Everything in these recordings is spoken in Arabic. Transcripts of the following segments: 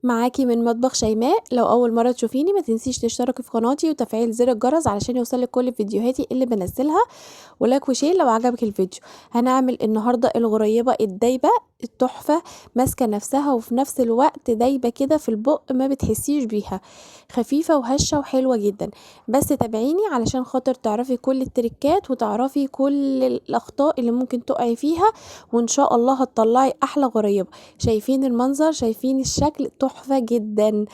معاكي من مطبخ شيماء. لو أول مرة تشوفيني ما تنسيش تشتركي في قناتي وتفعيل زر الجرس علشان يوصلك كل فيديوهاتي اللي بنزلها، ولايك وشير لو عجبك الفيديو. هنعمل النهاردة الغريبة الدايبة التحفة، ماسكة نفسها وفي نفس الوقت دايبة كده في البق ما بتحسيش بيها، خفيفة وهشة وحلوة جدا. بس تابعيني علشان خاطر تعرفي كل التريكات وتعرفي كل الأخطاء اللي ممكن تقعي فيها، وإن شاء الله هتطلعي أحلى غريبة. شايفين المنظر، شايفين الشكل، تحفة جدا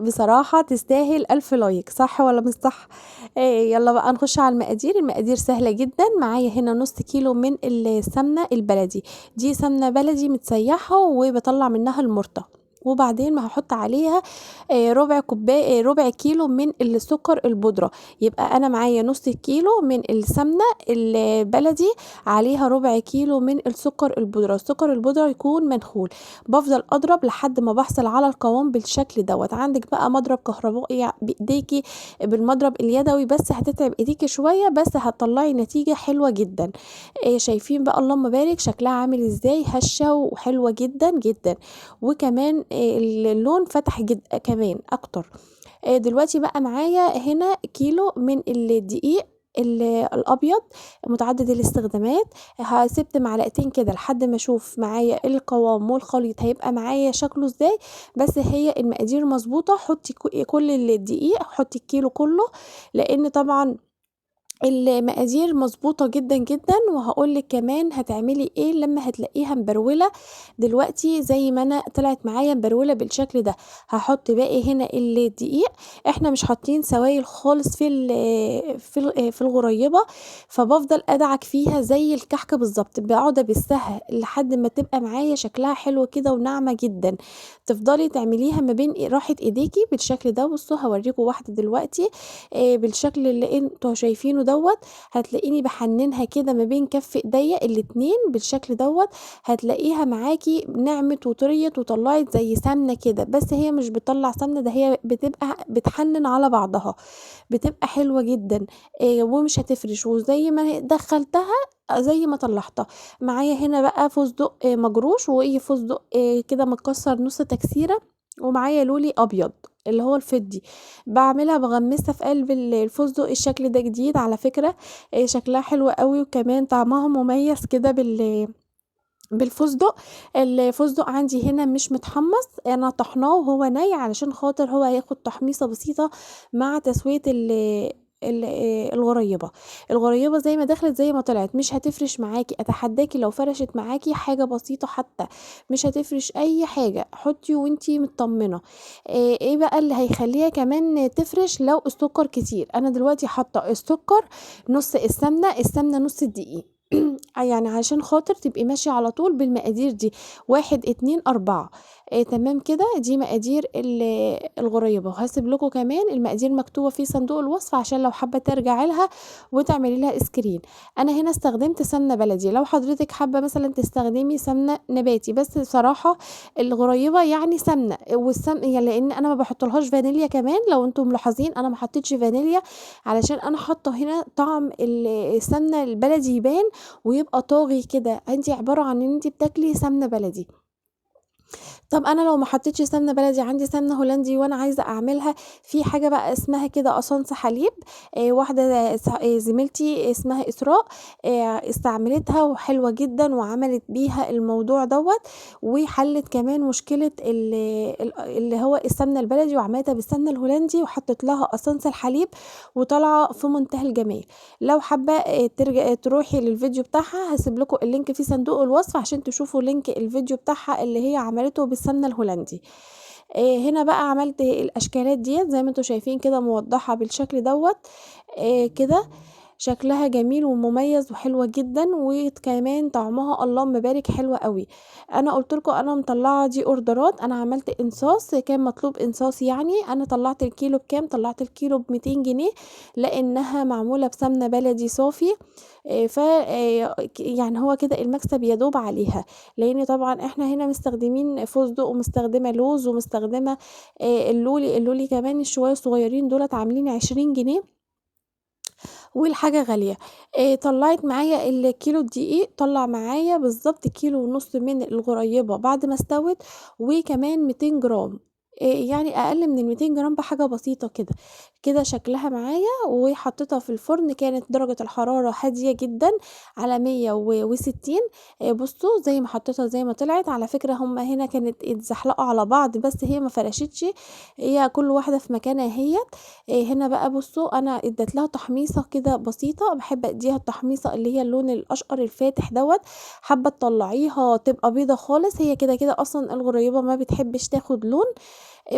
بصراحة، تستاهل 1000 لايك. صح ولا مش صح؟ يلا بقى نخش على المقادير. المقادير سهلة جدا. معايا هنا نص كيلو من السمنة البلدي، دي سمنة بلدي متسيحة وبطلع منها المرطة، وبعدين ما هحط عليها ربع كوباية، ربع كيلو من السكر البودرة. يبقى انا معايا نص كيلو من السمنة البلدي، عليها ربع كيلو من السكر البودرة. السكر البودرة يكون منخول. بفضل اضرب لحد ما بحصل على القوام بالشكل دوت. عندك بقى مضرب كهربائي بايديكي، بالمضرب اليدوي بس هتتعب ايديكي شوية، بس هتطلعي نتيجة حلوة جدا. شايفين بقى اللهم بارك شكلها عامل ازاي، هشة وحلوة جدا جدا. وكمان اللون فتح جدا كمان اكتر. دلوقتي بقى معايا هنا كيلو من الدقيق الابيض متعدد الاستخدامات. سبت معلقتين كده لحد ما اشوف معايا القوام والخليط هيبقى معايا شكله ازاي. بس هي المقادير مظبوطه، حطي كل الدقيق، حطي الكيلو كله، لان طبعا المقادير مظبوطة جدا جدا. وهقولك كمان هتعملي ايه لما هتلاقيها مبرولة دلوقتي زي ما انا طلعت معايا مبرولة بالشكل ده. هحط باقي هنا الدقيق. احنا مش حاطين سوائل خالص في الغريبة، فبفضل ادعك فيها زي الكحك بالظبط، بقعد ابسها لحد ما تبقى معايا شكلها حلو كده وناعمة جدا. تفضلي تعمليها ما بين راحة ايديكي بالشكل ده. بصوا هوريكم واحدة دلوقتي بالشكل اللي انتوا شايفينه دوت. هتلاقيني بحننها كده ما بين كف ايديا الاتنين بالشكل دوت. هتلاقيها معاكي نعمت وطريت وطلعت زي سمنة كده، بس هي مش بتطلع سمنة، ده هي بتبقى بتحنن على بعضها، بتبقى حلوة جدا. ومش هتفرش، وزي ما دخلتها زي ما طلعتها. معايا هنا بقى فستق مجروش، وايه فستق كده متكسر نص تكسيرة. ومعايا لولي ابيض اللي هو الفضي، بعملها بغمسها في قلب الفستق. الشكل ده جديد على فكرة، شكلها حلو قوي، وكمان طعمها مميز كده بالفستق. الفستق عندي هنا مش متحمص، انا طحناه وهو ني علشان خاطر هو هياخد تحميصة بسيطة مع تسوية الغريبة. الغريبة زي ما دخلت زي ما طلعت، مش هتفرش معاكي. اتحداكي لو فرشت معاكي حاجة بسيطة حتى مش هتفرش اي حاجة، حطي وانتي مطمنة. ايه بقى اللي هيخليها كمان تفرش؟ لو السكر كتير. انا دلوقتي حاطة السكر نص السمنة نص الدقيق. يعني عشان خاطر تبقي ماشية على طول بالمقادير دي، 1 2 4. تمام كده. دي مقادير الغريبة، وهسيب لكم كمان المقادير مكتوبة في صندوق الوصف عشان لو حابة ترجعي لها وتعملي لها سكرين. انا هنا استخدمت سمنة بلدي، لو حضرتك حابة مثلا تستخدمي سمنة نباتي، بس بصراحة الغريبة يعني سمنة يعني لان انا ما بحطلهاش فانيليا كمان. لو انتم ملاحظين انا ما حطيتش فانيليا علشان انا حاطة هنا طعم السمنة البلدي يبان ويبقى طاغي كده. انت عبارة عن ان انت بتاكلي سمنة بلدي. طب انا لو ما حطيتش سمنه بلدي، عندي سمنه هولندي وانا عايزه اعملها في حاجه بقى اسمها كده قصنص حليب. واحده زميلتي اسمها اسراء استعملتها وحلوه جدا وعملت بيها الموضوع دوت، وحلت كمان مشكله اللي هو السمنه البلدي، وعملتها بالسمنه الهولندي وحطت لها قصنص الحليب وطالعه في منتهى الجمال. لو حابه ترجع تروحي للفيديو بتاعها، هسيب لكم اللينك في صندوق الوصف عشان تشوفوا لينك الفيديو بتاعها اللي هي عملته بالسمنه الهولندي. هنا بقى عملت الاشكالات ديت زي ما انتم شايفين كده، موضحه بالشكل دوت. كده شكلها جميل ومميز وحلوة جدا، وكمان طعمها اللهم بارك حلوة قوي. انا قلت لكم انا مطلعه دي اوردرات، انا عملت انصاص، كان مطلوب انصاص. يعني انا طلعت الكيلو بكام؟ طلعت الكيلو ب200 جنيه، لانها معموله بسمنه بلدي صافي. ف يعني هو كده المكسب يدوب عليها، لان طبعا احنا هنا مستخدمين فستق ومستخدمه لوز ومستخدمه اللولي كمان الشويه الصغيرين دولت عاملين 20 جنيه، والحاجة غالية. طلعت معايا الكيلو الدقيق، طلع معايا بالظبط كيلو ونص من الغريبة بعد ما استوت، وكمان 200 جرام يعني أقل من ال200 جرام بحاجة بسيطة كده. كده شكلها معايا وحطيتها في الفرن، كانت درجة الحرارة هادية جدًا على 160. بُصّوا زي ما حطيتها زي ما طلعت، على فكرة هُم هنا كانت اتزحلقوا على بعض بس هي ما فرشتش، هي كل واحدة في مكانها أهيّة. هنا بقى بُصّوا أنا ادّيت لها تحميصة كده بسيطة، باحب أدّيها التحميصة اللي هي اللون الأشقر الفاتح دوّة. حابة تطلّعيها تبقى بيضا خالص، هي كده أصلًا الغريبة ما بتحبش تاخد لون،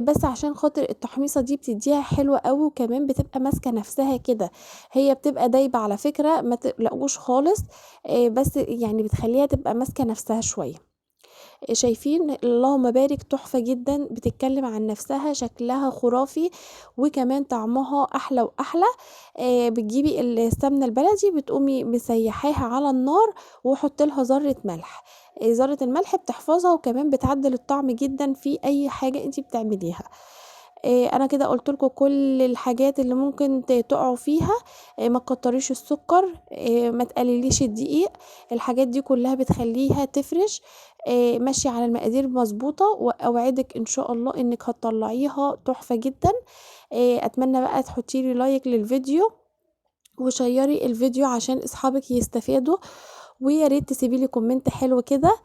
بس عشان خاطر التحميصة دي بتدّيها حلوة أوي، وكمان بتبقى ماسكة نفسها كده، هي بتبقى دايبة على فكرة ما تقلقوش خالص، بس يعني بتخلّيها تبقى ماسكة نفسها شوية. شايفين اللهم بارك تحفة جدًا، بتتكلم عن نفسها، شكلها خرافي، وكمان طعمها أحلى وأحلى. بتجيبي السمنة البلدي بتقومي مسيّحاها على النار وحُطّي لها ذرة ملح، ذرة الملح بتحفظها وكمان بتعدّل الطعم جدًا في أي حاجة أنتِ بتعمليها. أنا كده قُلت لكم كل الحاجات اللي ممكن تقعوا فيها، ما تكتّريش السكر، ما تقلّليش الدقيق، الحاجات دي كلّها بتخلّيها تفرش. ماشية على المقادير مضبوطة، وأوعدِك إن شاء الله إنِّك هتطلّعيها تحفة جدًا. أتمنى بقى تحطّي لي لايك للفيديو، وشيّري الفيديو عشان أصحابِك يستفادوا، ويا ريت تسيبي لي كومنت حلو كده،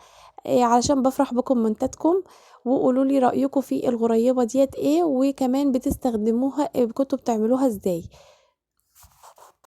علشان بافرح بكومنتاتكم، وقولوا لي رأيكم في الغريبة ديّة إيه، وكمان بتستخدموها كنتم بتعملوها إزاي.